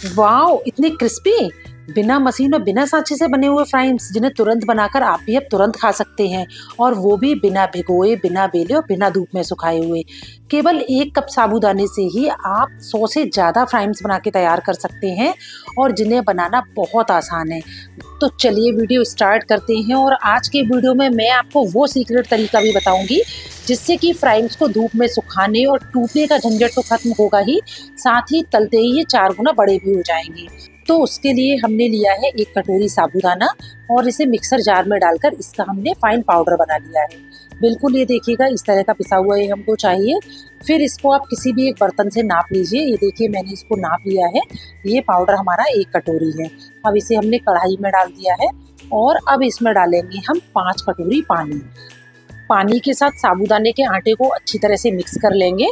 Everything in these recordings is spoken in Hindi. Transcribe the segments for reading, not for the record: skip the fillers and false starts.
वाओ! इतने क्रिस्पी! बिना मशीन और बिना सांचे से बने हुए फ्राइज़ जिन्हें तुरंत बनाकर आप भी अब तुरंत खा सकते हैं और वो भी बिना भिगोए, बिना बेले और बिना धूप में सुखाए हुए। केवल 1 कप साबूदाने से ही आप 100 से ज़्यादा फ्राइज़ बना के तैयार कर सकते हैं और जिन्हें बनाना बहुत आसान है। तो चलिए वीडियो स्टार्ट करते हैं और आज के वीडियो में मैं आपको वो सीक्रेट तरीका भी बताऊँगी जिससे कि फ्राइज़ को धूप में सुखाने और टूटने का झंझट तो खत्म होगा ही, साथ ही तलते ही ये 4 गुना बड़े भी हो जाएँगे। तो उसके लिए हमने लिया है 1 कटोरी साबूदाना और इसे मिक्सर जार में डालकर इसका हमने फाइन पाउडर बना लिया है। बिल्कुल ये देखिएगा इस तरह का पिसा हुआ ये हमको चाहिए। फिर इसको आप किसी भी एक बर्तन से नाप लीजिए। ये देखिए मैंने इसको नाप लिया है। ये पाउडर हमारा 1 कटोरी है। अब इसे हमने कढ़ाई में डाल दिया है और अब इसमें डालेंगे हम 5 कटोरी पानी। पानी के साथ साबूदाने के आटे को अच्छी तरह से मिक्स कर लेंगे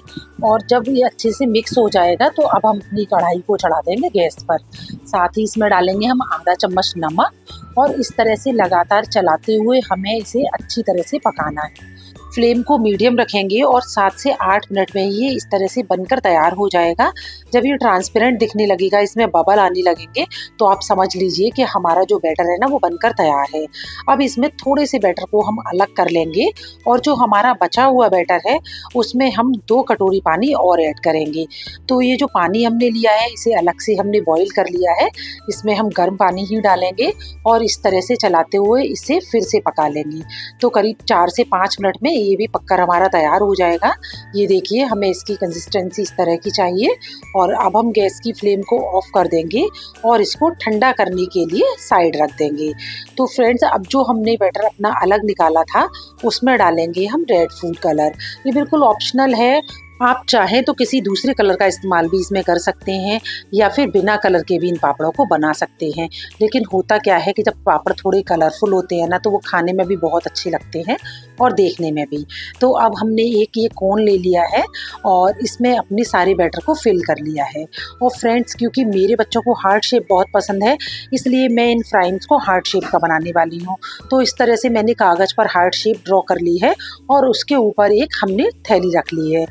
और जब ये अच्छे से मिक्स हो जाएगा तो अब हम अपनी कढ़ाई को चढ़ा देंगे गैस पर। साथ ही इसमें डालेंगे हम आधा चम्मच नमक और इस तरह से लगातार चलाते हुए हमें इसे अच्छी तरह से पकाना है। फ्लेम को मीडियम रखेंगे और 7 से 8 मिनट में ये इस तरह से बनकर तैयार हो जाएगा। जब ये ट्रांसपेरेंट दिखने लगेगा, इसमें बबल आने लगेंगे, तो आप समझ लीजिए कि हमारा जो बैटर है ना वो बनकर तैयार है। अब इसमें थोड़े से बैटर को हम अलग कर लेंगे और जो हमारा बचा हुआ बैटर है उसमें हम 2 कटोरी पानी और ऐड करेंगे। तो ये जो पानी हमने लिया है इसे अलग से हमने बॉईल कर लिया है। इसमें हम गर्म पानी ही डालेंगे और इस तरह से चलाते हुए इसे फिर से पका लेंगे। तो करीब 4 से 5 मिनट में ये भी पककर हमारा तैयार हो जाएगा। ये देखिए हमें इसकी कंसिस्टेंसी इस तरह की चाहिए और अब हम गैस की फ्लेम को ऑफ कर देंगे और इसको ठंडा करने के लिए साइड रख देंगे। तो फ्रेंड्स अब जो हमने बैटर अपना अलग निकाला था उसमें डालेंगे हम रेड फूड कलर। ये बिल्कुल ऑप्शनल है, आप चाहें तो किसी दूसरे कलर का इस्तेमाल भी इसमें कर सकते हैं या फिर बिना कलर के भी इन पापड़ों को बना सकते हैं। लेकिन होता क्या है कि जब पापड़ थोड़े कलरफुल होते हैं ना तो वो खाने में भी बहुत अच्छे लगते हैं और देखने में भी। तो अब हमने एक ये कोन ले लिया है और इसमें अपने सारे बैटर को फिल कर लिया है। और फ्रेंड्स क्योंकि मेरे बच्चों को हार्ट शेप बहुत पसंद है इसलिए मैं इन फ्राइज़ को हार्ट शेप का बनाने वाली हूँ। तो इस तरह से मैंने कागज़ पर हार्ट शेप ड्रॉ कर ली है और उसके ऊपर एक हमने थैली रख ली है।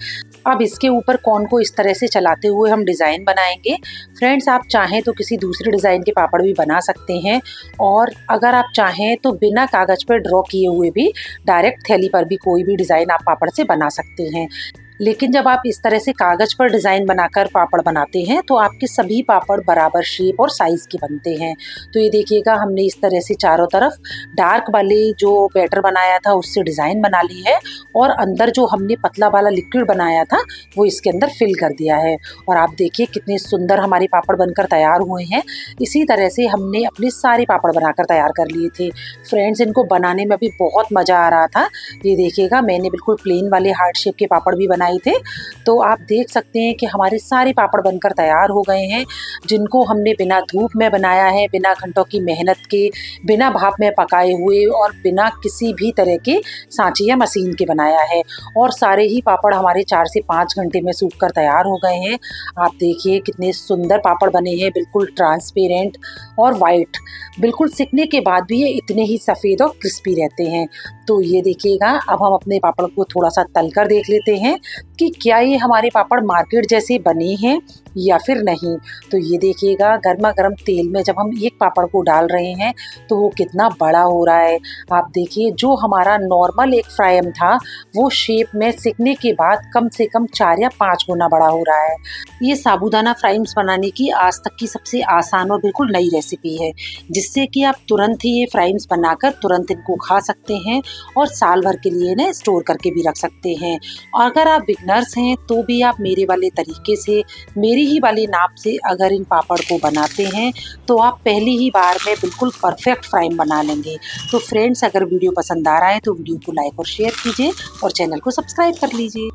अब इसके ऊपर कोन को इस तरह से चलाते हुए हम डिज़ाइन बनाएंगे। फ्रेंड्स आप चाहें तो किसी दूसरे डिज़ाइन के पापड़ भी बना सकते हैं और अगर आप चाहें तो बिना कागज़ पर ड्रॉ किए हुए भी डायरेक्ट थैली पर भी कोई भी डिज़ाइन आप पापड़ से बना सकते हैं। लेकिन जब आप इस तरह से कागज़ पर डिज़ाइन बनाकर पापड़ बनाते हैं तो आपके सभी पापड़ बराबर शेप और साइज़ के बनते हैं। तो ये देखिएगा हमने इस तरह से चारों तरफ डार्क वाले जो बैटर बनाया था उससे डिज़ाइन बना ली है और अंदर जो हमने पतला वाला लिक्विड बनाया था वो इसके अंदर फिल कर दिया है। और आप देखिए कितने सुंदर हमारे पापड़ बनकर तैयार हुए हैं। इसी तरह से हमने अपने सारे पापड़ बनाकर तैयार कर लिए थे। फ्रेंड्स इनको बनाने में भी बहुत मज़ा आ रहा था। ये देखिएगा मैंने बिल्कुल प्लेन वाले हार्ट शेप के पापड़ भी बनाए थे। तो आप देख सकते हैं कि हमारे सारे पापड़ बनकर तैयार हो गए हैं जिनको हमने बिना धूप में बनाया है, बिना घंटों की मेहनत के, बिना भाप में पकाए हुए और बिना किसी भी तरह के सांचे या मशीन के बनाया है। और सारे ही पापड़ हमारे 4 से 5 घंटे में सूख कर तैयार हो गए हैं। आप देखिए कितने सुंदर पापड़ बने हैं, बिल्कुल ट्रांसपेरेंट और वाइट। बिल्कुल सिकने के बाद भी ये इतने ही सफ़ेद और क्रिस्पी रहते हैं। तो ये देखिएगा अब हम अपने पापड़ को थोड़ा सा तल कर देख लेते हैं कि क्या ये हमारे पापड़ मार्केट जैसे बने हैं या फिर नहीं। तो ये देखिएगा गर्मा गर्म तेल में जब हम एक पापड़ को डाल रहे हैं तो वो कितना बड़ा हो रहा है। आप देखिए जो हमारा नॉर्मल एक फ्राइम था वो शेप में सिकने के बाद कम से कम 4 या 5 गुना बड़ा हो रहा है। ये साबूदाना फ्राइम्स बनाने की आज तक की सबसे आसान और बिल्कुल नई रेसिपी है जिससे कि आप तुरंत ही ये फ्राइम्स बनाकर तुरंत इनको खा सकते हैं और साल भर के लिए इन्हें स्टोर करके भी रख सकते हैं। और अगर आप बिगनर्स हैं तो भी आप मेरे वाले तरीके से, मेरी ही वाली नाप से अगर इन पापड़ को बनाते हैं तो आप पहली ही बार में बिल्कुल परफेक्ट फ्राइम बना लेंगे। तो फ्रेंड्स अगर वीडियो पसंद आ रहा है तो वीडियो को लाइक और शेयर कीजिए और चैनल को सब्सक्राइब कर लीजिए।